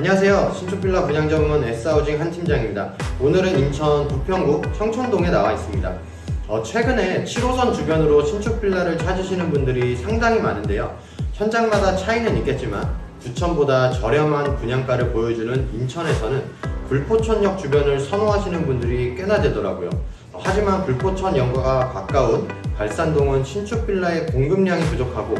안녕하세요. 신축빌라 분양 전문 S하우징 한 팀장입니다. 오늘은 인천 부평구 청천동에 나와 있습니다. 최근에 7호선 주변으로 신축빌라를 찾으시는 분들이 상당히 많은데요. 현장마다 차이는 있겠지만 부천보다 저렴한 분양가를 보여주는 인천에서는 불포천역 주변을 선호하시는 분들이 꽤나 되더라고요. 하지만 불포천역과 가까운 발산동은 신축빌라의 공급량이 부족하고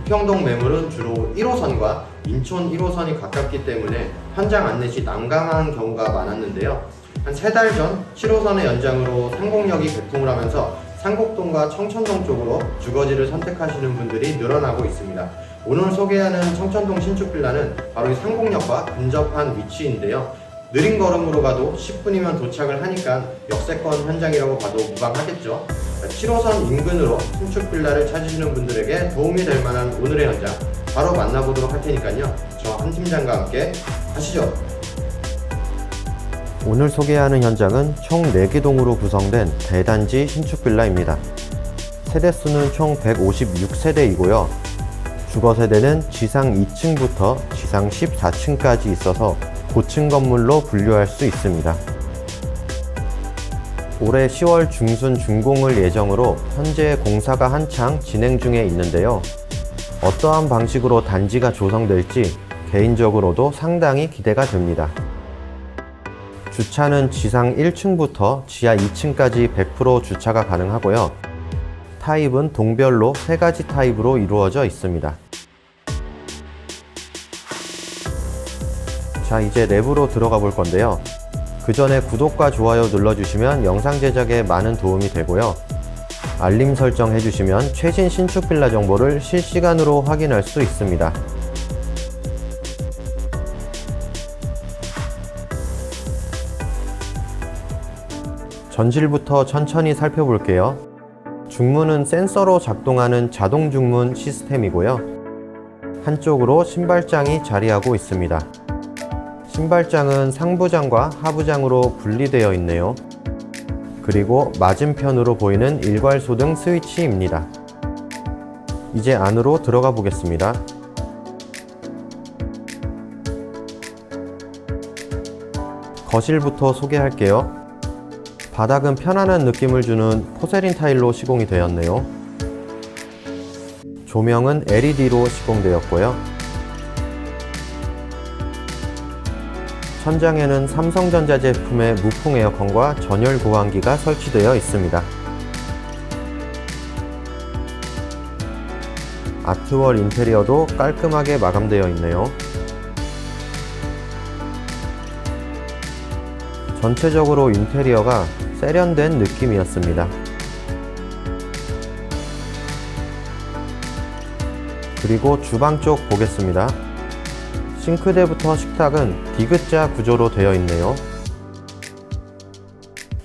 부평동 매물은 주로 1호선과 인천 1호선이 가깝기 때문에 현장 안내 시 난감한 경우가 많았는데요. 한 3달 전 7호선의 연장으로 상곡역이 개통을 하면서 상곡동과 청천동 쪽으로 주거지를 선택하시는 분들이 늘어나고 있습니다. 오늘 소개하는 청천동 신축빌라는 바로 이 상곡역과 근접한 위치인데요. 느린 걸음으로 가도 10분이면 도착을 하니까 역세권 현장이라고 봐도 무방하겠죠. 7호선 인근으로 신축빌라를 찾으시는 분들에게 도움이 될 만한 오늘의 현장 바로 만나보도록 할 테니까요. 저 한 팀장과 함께 가시죠. 오늘 소개하는 현장은 총 4개 동으로 구성된 대단지 신축빌라입니다. 세대수는 총 156세대이고요. 주거세대는 지상 2층부터 지상 14층까지 있어서 고층 건물로 분류할 수 있습니다. 올해 10월 중순 준공을 예정으로 현재 공사가 한창 진행 중에 있는데요. 어떠한 방식으로 단지가 조성될지 개인적으로도 상당히 기대가 됩니다. 주차는 지상 1층부터 지하 2층까지 100% 주차가 가능하고요. 타입은 동별로 3가지 타입으로 이루어져 있습니다. 자, 이제 내부로 들어가 볼 건데요. 그 전에 구독과 좋아요 눌러주시면 영상 제작에 많은 도움이 되고요. 알림 설정 해주시면 최신 신축 빌라 정보를 실시간으로 확인할 수 있습니다. 전실부터 천천히 살펴볼게요. 중문은 센서로 작동하는 자동 중문 시스템이고요. 한쪽으로 신발장이 자리하고 있습니다. 신발장은 상부장과 하부장으로 분리되어 있네요. 그리고 맞은편으로 보이는 일괄소등 스위치입니다. 이제 안으로 들어가 보겠습니다. 거실부터 소개할게요. 바닥은 편안한 느낌을 주는 포세린 타일로 시공이 되었네요. 조명은 LED로 시공되었고요. 천장에는 삼성전자 제품의 무풍 에어컨과 전열 교환기가 설치되어 있습니다. 아트월 인테리어도 깔끔하게 마감되어 있네요. 전체적으로 인테리어가 세련된 느낌이었습니다. 그리고 주방 쪽 보겠습니다. 싱크대부터 식탁은 디귿자 구조로 되어 있네요.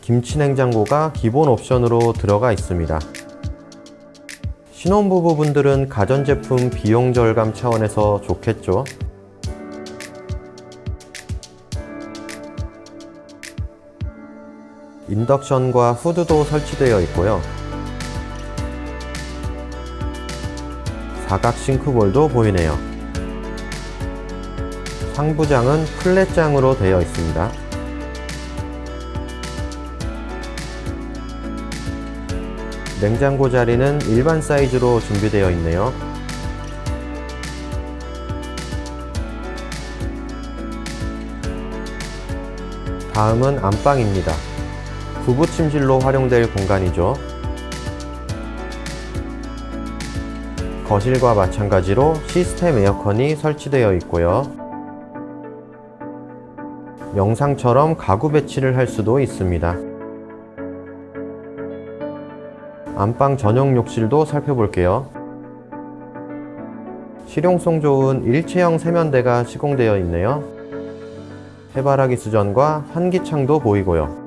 김치냉장고가 기본 옵션으로 들어가 있습니다. 신혼부부분들은 가전제품 비용 절감 차원에서 좋겠죠. 인덕션과 후드도 설치되어 있고요. 사각 싱크볼도 보이네요. 상부장은 플랫장으로 되어 있습니다. 냉장고 자리는 일반 사이즈로 준비되어 있네요. 다음은 안방입니다. 부부 침실로 활용될 공간이죠. 거실과 마찬가지로 시스템 에어컨이 설치되어 있고요. 영상처럼 가구 배치를 할 수도 있습니다. 안방 전용 욕실도 살펴볼게요. 실용성 좋은 일체형 세면대가 시공되어 있네요. 해바라기 수전과 환기창도 보이고요.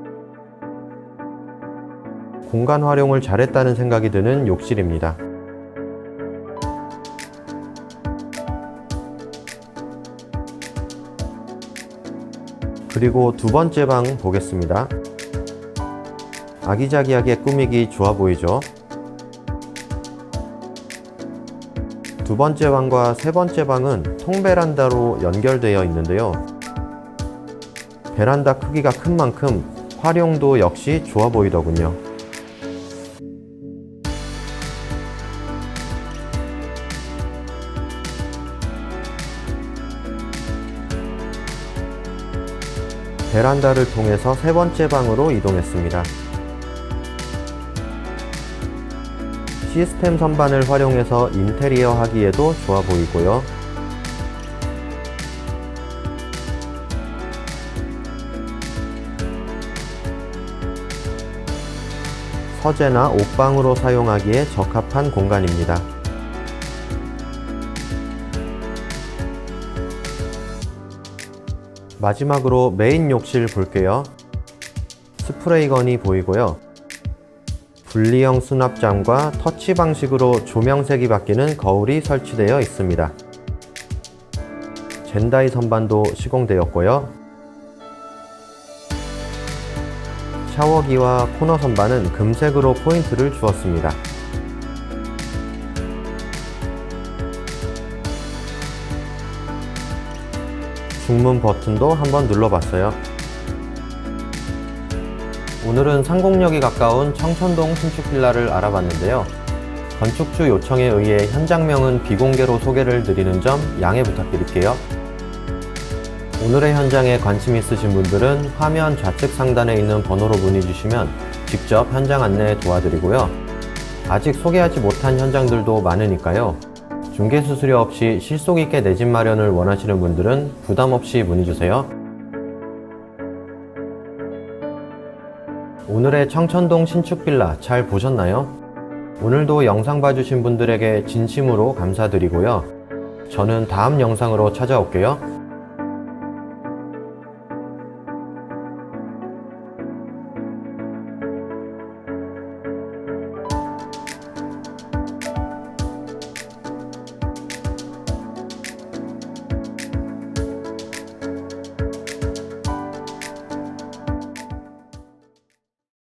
공간 활용을 잘했다는 생각이 드는 욕실입니다. 그리고 두 번째 방 보겠습니다. 아기자기하게 꾸미기 좋아 보이죠? 두 번째 방과 세 번째 방은 통베란다로 연결되어 있는데요. 베란다 크기가 큰 만큼 활용도 역시 좋아 보이더군요. 베란다를 통해서 세 번째 방으로 이동했습니다. 시스템 선반을 활용해서 인테리어 하기에도 좋아 보이고요. 서재나 옷방으로 사용하기에 적합한 공간입니다. 마지막으로 메인 욕실 볼게요. 스프레이건이 보이고요. 분리형 수납장과 터치 방식으로 조명색이 바뀌는 거울이 설치되어 있습니다. 젠다이 선반도 시공되었고요. 샤워기와 코너 선반은 금색으로 포인트를 주었습니다. 중문 버튼도 한번 눌러봤어요. 오늘은 상공역이 가까운 청천동 신축 빌라를 알아봤는데요. 건축주 요청에 의해 현장명은 비공개로 소개를 드리는 점 양해 부탁드릴게요. 오늘의 현장에 관심 있으신 분들은 화면 좌측 상단에 있는 번호로 문의 주시면 직접 현장 안내 도와드리고요. 아직 소개하지 못한 현장들도 많으니까요. 중개수수료 없이 실속 있게 내 집 마련을 원하시는 분들은 부담 없이 문의 주세요. 오늘의 청천동 신축 빌라 잘 보셨나요? 오늘도 영상 봐주신 분들에게 진심으로 감사드리고요. 저는 다음 영상으로 찾아올게요.